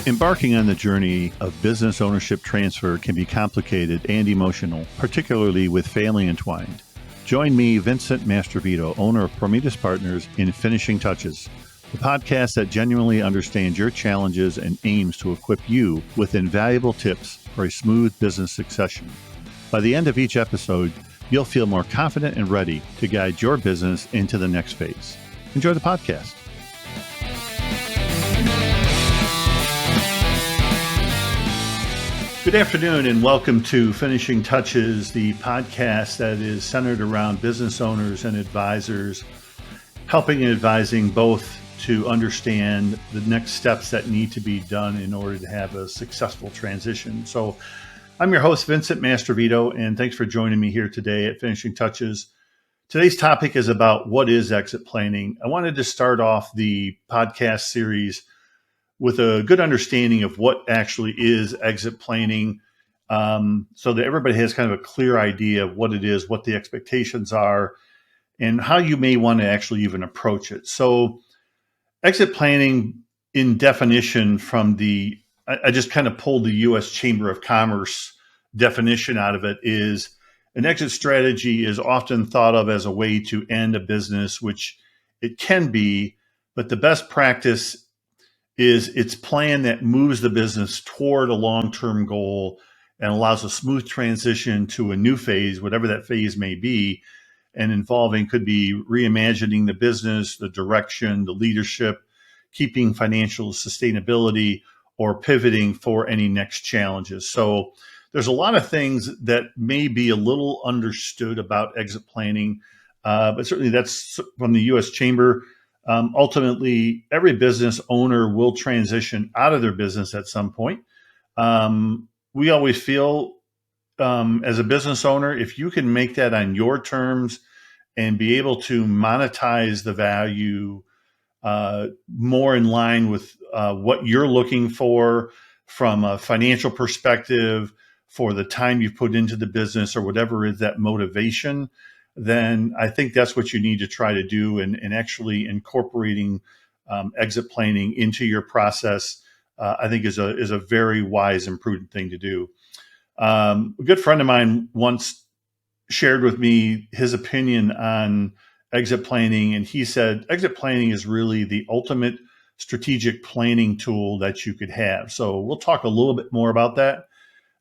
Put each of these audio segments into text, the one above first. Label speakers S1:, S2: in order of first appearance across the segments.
S1: Embarking on the journey of business ownership transfer can be complicated and emotional, particularly with family entwined. Join me, Vincent Mastrovito, owner of Prometheus Partners, in Finishing Touches, the podcast that genuinely understands your challenges and aims to equip you with invaluable tips for a smooth business succession. By the end of each episode, you'll feel more confident and ready to guide your business into the next phase. Enjoy the podcast. Good afternoon and welcome to Finishing Touches, the podcast that is centered around business owners and advisors, helping and advising both to understand the next steps that need to be done in order to have a successful transition. So I'm your host, Vincent Mastrovito, and thanks for joining me here today at Finishing Touches. Today's topic is about what is exit planning. I wanted to start off the podcast series with a good understanding of what actually is exit planning, so that everybody has kind of a clear idea of what it is, what the expectations are, and how you may want to actually even approach it. So exit planning, in definition from I just kind of pulled the U.S. Chamber of Commerce definition out of it, is an exit strategy is often thought of as a way to end a business, which it can be, but the best practice is its plan that moves the business toward a long-term goal and allows a smooth transition to a new phase, whatever that phase may be, and involving could be reimagining the business, the direction, the leadership, keeping financial sustainability, or pivoting for any next challenges. So there's a lot of things that may be a little understood about exit planning, but certainly that's from the U.S. Chamber. Ultimately, every business owner will transition out of their business at some point. We always feel, as a business owner, if you can make that on your terms and be able to monetize the value more in line with what you're looking for from a financial perspective, for the time you put into the business or whatever is that motivation, then I think that's what you need to try to do, and actually incorporating exit planning into your process, I think is a very wise and prudent thing to do. A good friend of mine once shared with me his opinion on exit planning, and he said exit planning is really the ultimate strategic planning tool that you could have. So we'll talk a little bit more about that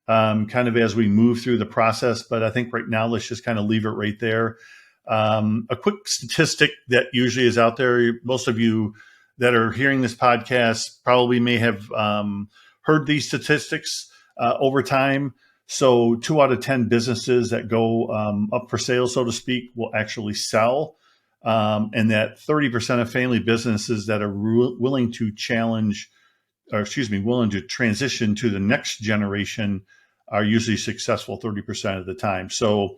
S1: kind of as we move through the process. But I think right now, let's just kind of leave it right there. A quick statistic that usually is out there, most of you that are hearing this podcast probably may have heard these statistics over time. So 2 out of 10 businesses that go up for sale, so to speak, will actually sell. And that 30% of family businesses that are willing to willing to transition to the next generation are usually successful 30% of the time. So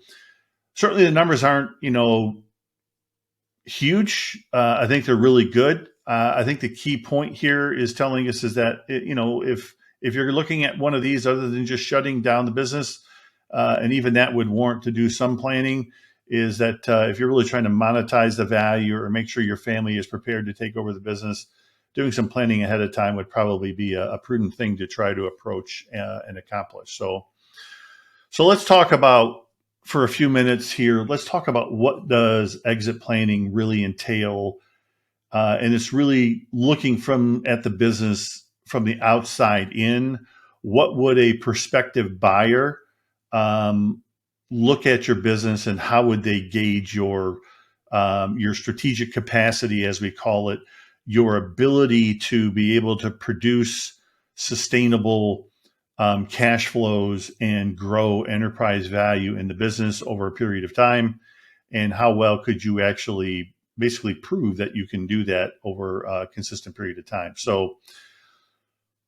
S1: certainly the numbers aren't, huge. I think they're really good. I think the key point here is telling us is that, if you're looking at one of these other than just shutting down the business, and even that would warrant to do some planning, is that if you're really trying to monetize the value or make sure your family is prepared to take over the business, doing some planning ahead of time would probably be a prudent thing to try to approach and accomplish. So let's talk about, for a few minutes here, let's talk about what does exit planning really entail. And it's really looking at the business from the outside in. What would a prospective buyer look at your business, and how would they gauge your strategic capacity, as we call it, your ability to be able to produce sustainable cash flows and grow enterprise value in the business over a period of time, and how well could you actually basically prove that you can do that over a consistent period of time. So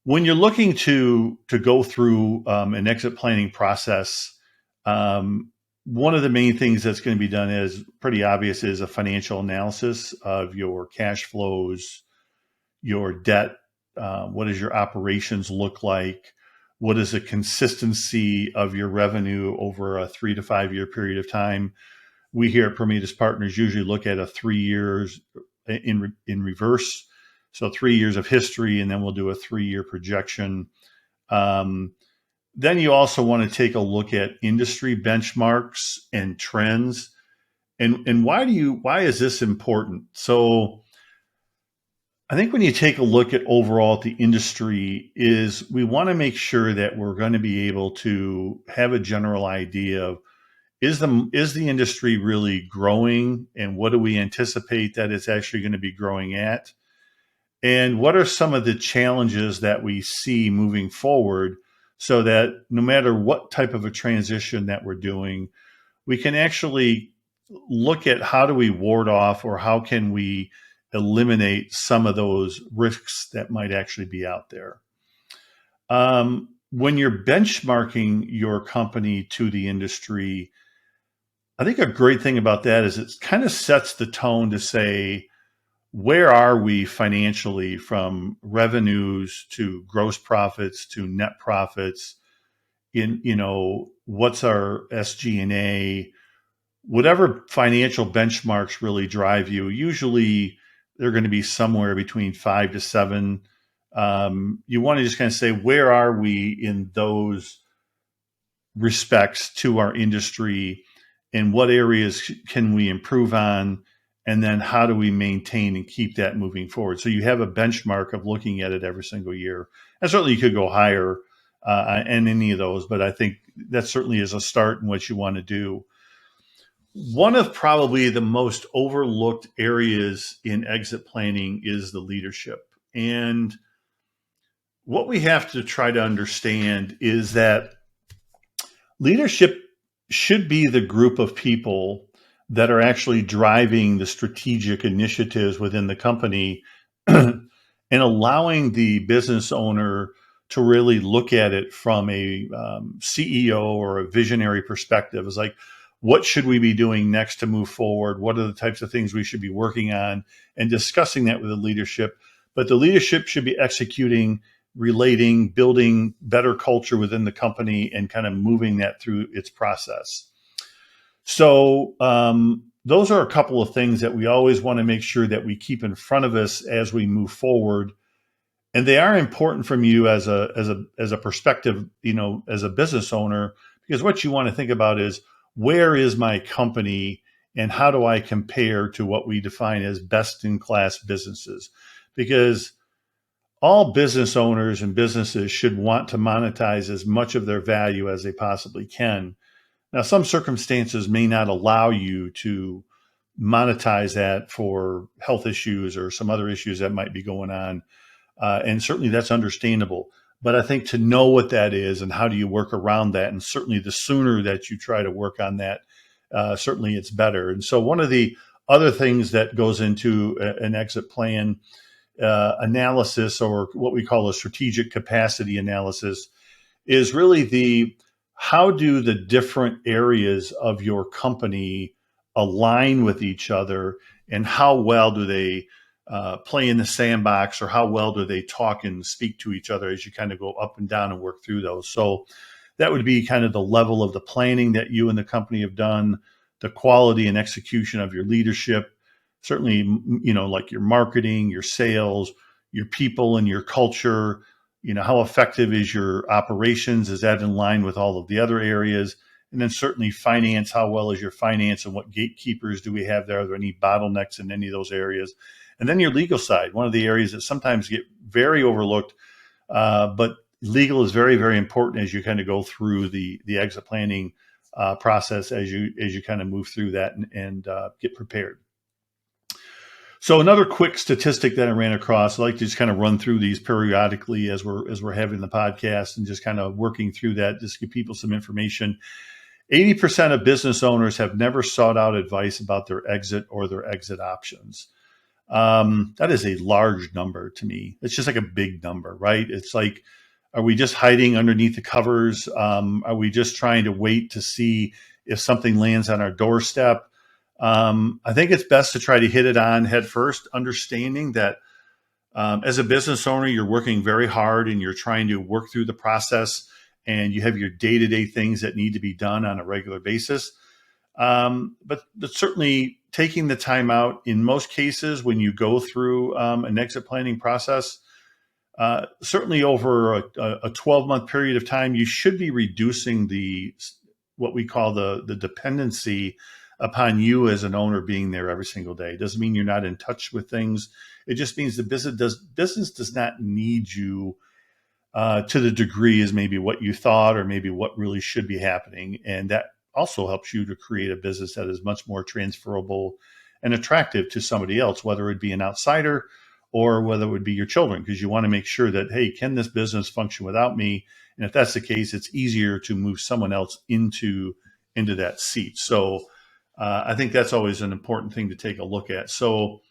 S1: when you're looking to go through an exit planning process, one of the main things that's going to be done is pretty obvious, is a financial analysis of your cash flows, your debt. What does your operations look like? What is the consistency of your revenue over a 3 to 5 year period of time? We here at Prometheus Partners usually look at a 3 years in reverse. So 3 years of history, and then we'll do a 3-year projection. Um, then you also want to take a look at industry benchmarks and trends. And why is this important? So I think when you take a look at overall at the industry is we want to make sure that we're going to be able to have a general idea of is the industry really growing, and what do we anticipate that it's actually going to be growing at? And what are some of the challenges that we see moving forward so that no matter what type of a transition that we're doing, we can actually look at how do we ward off or how can we eliminate some of those risks that might actually be out there. When you're benchmarking your company to the industry, I think a great thing about that is it kind of sets the tone to say, where are we financially from revenues to gross profits to net profits? What's our SG&A? Whatever financial benchmarks really drive you, usually they're going to be somewhere between 5 to 7. You want to just kind of say, where are we in those respects to our industry, and what areas can we improve on? And then how do we maintain and keep that moving forward? So you have a benchmark of looking at it every single year. And certainly you could go higher in any of those, but I think that certainly is a start in what you want to do. One of probably the most overlooked areas in exit planning is the leadership. And what we have to try to understand is that leadership should be the group of people that are actually driving the strategic initiatives within the company and allowing the business owner to really look at it from a CEO or a visionary perspective. It's like, what should we be doing next to move forward? What are the types of things we should be working on, and discussing that with the leadership? But the leadership should be executing, relating, building better culture within the company, and kind of moving that through its process. So those are a couple of things that we always want to make sure that we keep in front of us as we move forward. And they are important from you as a perspective, as a business owner, because what you want to think about is, where is my company and how do I compare to what we define as best in class businesses? Because all business owners and businesses should want to monetize as much of their value as they possibly can. Now, some circumstances may not allow you to monetize that for health issues or some other issues that might be going on. And certainly that's understandable. But I think to know what that is and how do you work around that, and certainly the sooner that you try to work on that, certainly it's better. And so one of the other things that goes into an exit plan analysis, or what we call a strategic capacity analysis, is really how do the different areas of your company align with each other, and how well do they play in the sandbox, or how well do they talk and speak to each other as you kind of go up and down and work through those. So that would be kind of the level of the planning that you and the company have done, the quality and execution of your leadership, certainly, like your marketing, your sales, your people, and your culture. How effective is your operations? Is that in line with all of the other areas? And then certainly finance, how well is your finance, and what gatekeepers do we have there? Are there any bottlenecks in any of those areas? And then your legal side, one of the areas that sometimes get very overlooked, but legal is very, very important as you kind of go through the exit planning process, as you kind of move through that and get prepared. So another quick statistic that I ran across, I like to just kind of run through these periodically as we're having the podcast, and just kind of working through that, just to give people some information. 80% of business owners have never sought out advice about their exit or their exit options. That is a large number to me. It's just like a big number, right? It's like, are we just hiding underneath the covers? Are we just trying to wait to see if something lands on our doorstep? I think it's best to try to hit it on head first, understanding that as a business owner, you're working very hard and you're trying to work through the process, and you have your day-to-day things that need to be done on a regular basis. But certainly taking the time out in most cases when you go through an exit planning process, certainly over a 12-month period of time, you should be reducing what we call the dependency upon you as an owner being there every single day. It doesn't mean you're not in touch with things. It just means the business does not need you to the degree as maybe what you thought or maybe what really should be happening. And that also helps you to create a business that is much more transferable and attractive to somebody else, whether it be an outsider or whether it would be your children, because you want to make sure that, hey, can this business function without me? And if that's the case, it's easier to move someone else into that seat. So I think that's always an important thing to take a look at. So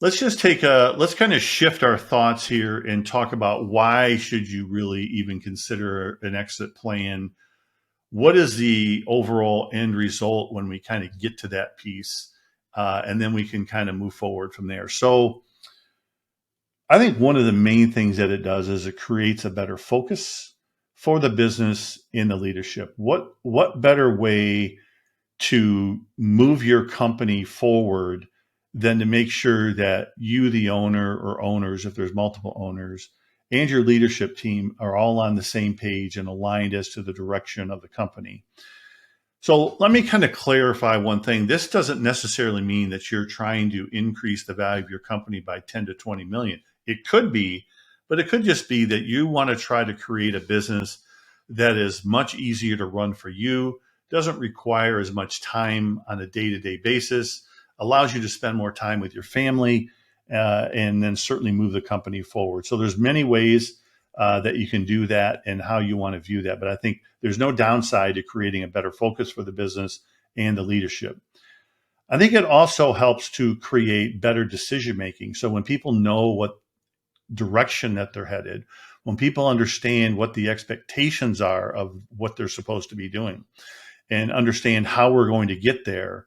S1: let's kind of shift our thoughts here and talk about why should you really even consider an exit plan? What is the overall end result when we kind of get to that piece? And then we can kind of move forward from there. So I think one of the main things that it does is it creates a better focus for the business in the leadership. What better way to move your company forward than to make sure that you, the owner or owners, if there's multiple owners, and your leadership team are all on the same page and aligned as to the direction of the company. So let me kind of clarify one thing. This doesn't necessarily mean that you're trying to increase the value of your company by 10 to 20 million. It could be, but it could just be that you want to try to create a business that is much easier to run for you, doesn't require as much time on a day-to-day basis, allows you to spend more time with your family, and then certainly move the company forward. So there's many ways that you can do that and how you want to view that. But I think there's no downside to creating a better focus for the business and the leadership. I think it also helps to create better decision making. So when people know what direction that they're headed, when people understand what the expectations are of what they're supposed to be doing and understand how we're going to get there,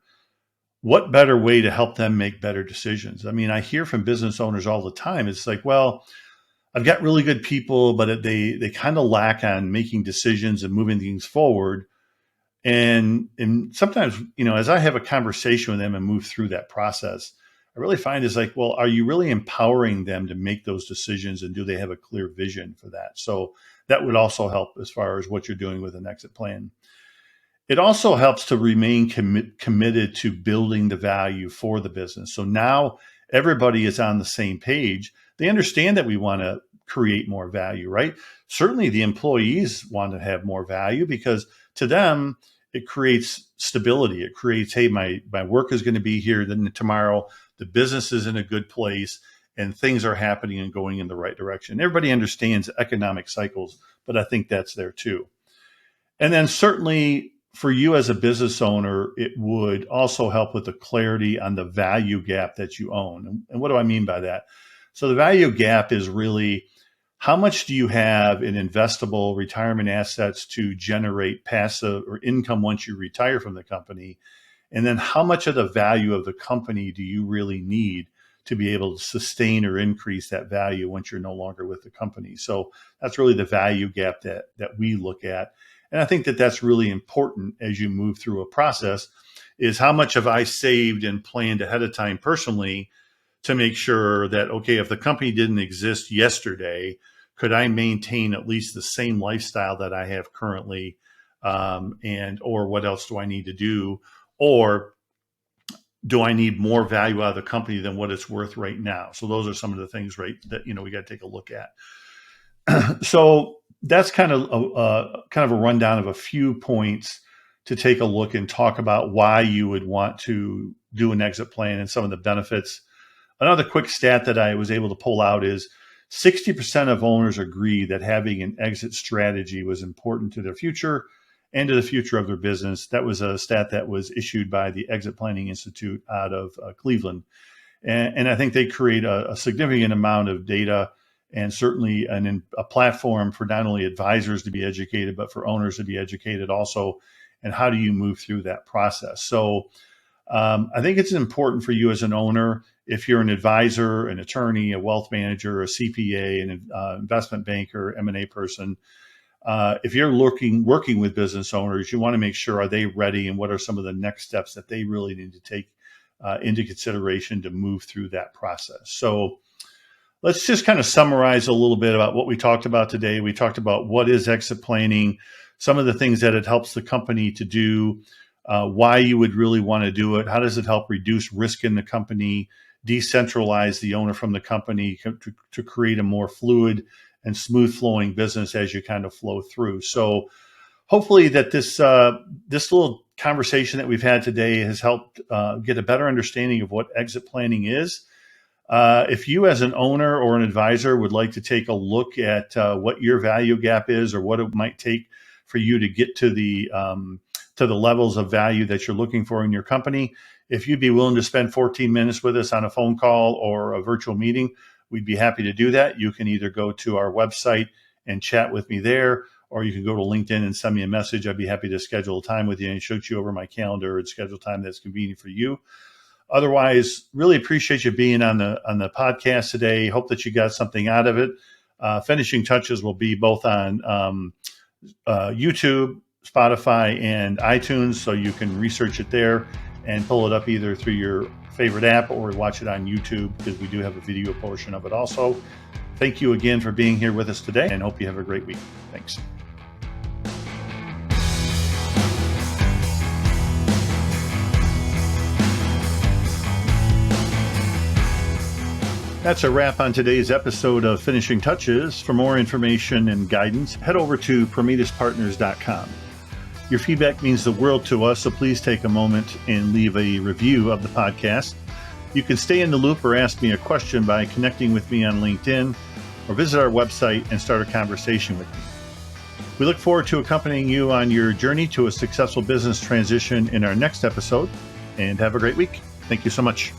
S1: what better way to help them make better decisions? I mean, I hear from business owners all the time. It's like, well, I've got really good people, but they kind of lack on making decisions and moving things forward. And sometimes, as I have a conversation with them and move through that process, I really find is like, well, are you really empowering them to make those decisions, and do they have a clear vision for that? So that would also help as far as what you're doing with an exit plan. It also helps to remain committed to building the value for the business. So now everybody is on the same page. They understand that we want to create more value, right? Certainly the employees want to have more value because to them, it creates stability. It creates, hey, my work is going to be here. Then tomorrow, the business is in a good place and things are happening and going in the right direction. Everybody understands economic cycles, but I think that's there too. And then certainly for you as a business owner, it would also help with the clarity on the value gap that you own. And what do I mean by that? So the value gap is really how much do you have in investable retirement assets to generate passive or income once you retire from the company? And then how much of the value of the company do you really need to be able to sustain or increase that value once you're no longer with the company? So that's really the value gap that we look at. And I think that that's really important as you move through a process, is how much have I saved and planned ahead of time personally to make sure that, okay, if the company didn't exist yesterday, could I maintain at least the same lifestyle that I have currently? Or what else do I need to do? Or do I need more value out of the company than what it's worth right now? So those are some of the things, right, that, we got to take a look at. So that's kind of a rundown of a few points to take a look and talk about why you would want to do an exit plan and some of the benefits. Another quick stat that I was able to pull out is 60% of owners agree that having an exit strategy was important to their future and to the future of their business. That was a stat that was issued by the Exit Planning Institute out of Cleveland. And I think they create a significant amount of data and certainly a platform for not only advisors to be educated, but for owners to be educated also. And how do you move through that process? So I think it's important for you as an owner, if you're an advisor, an attorney, a wealth manager, a CPA, an investment banker, M&A person, if you're working with business owners, you want to make sure, are they ready, and what are some of the next steps that they really need to take into consideration to move through that process. So let's just kind of summarize a little bit about what we talked about today. We talked about what is exit planning, some of the things that it helps the company to do, why you would really want to do it, how does it help reduce risk in the company, decentralize the owner from the company to create a more fluid and smooth flowing business as you kind of flow through. So hopefully that this little conversation that we've had today has helped get a better understanding of what exit planning is. If you as an owner or an advisor would like to take a look at what your value gap is, or what it might take for you to get to the levels of value that you're looking for in your company, if you'd be willing to spend 14 minutes with us on a phone call or a virtual meeting, we'd be happy to do that. You can either go to our website and chat with me there, or you can go to LinkedIn and send me a message. I'd be happy to schedule a time with you and shoot you over my calendar and schedule time that's convenient for you. Otherwise, really appreciate you being on the podcast today. Hope that you got something out of it. Finishing Touches will be both on YouTube, Spotify, and iTunes, so you can research it there and pull it up either through your favorite app or watch it on YouTube, because we do have a video portion of it also. Thank you again for being here with us today, and hope you have a great week. Thanks. That's a wrap on today's episode of Finishing Touches. For more information and guidance, head over to prometheuspartners.com. Your feedback means the world to us, so please take a moment and leave a review of the podcast. You can stay in the loop or ask me a question by connecting with me on LinkedIn, or visit our website and start a conversation with me. We look forward to accompanying you on your journey to a successful business transition in our next episode, and have a great week. Thank you so much.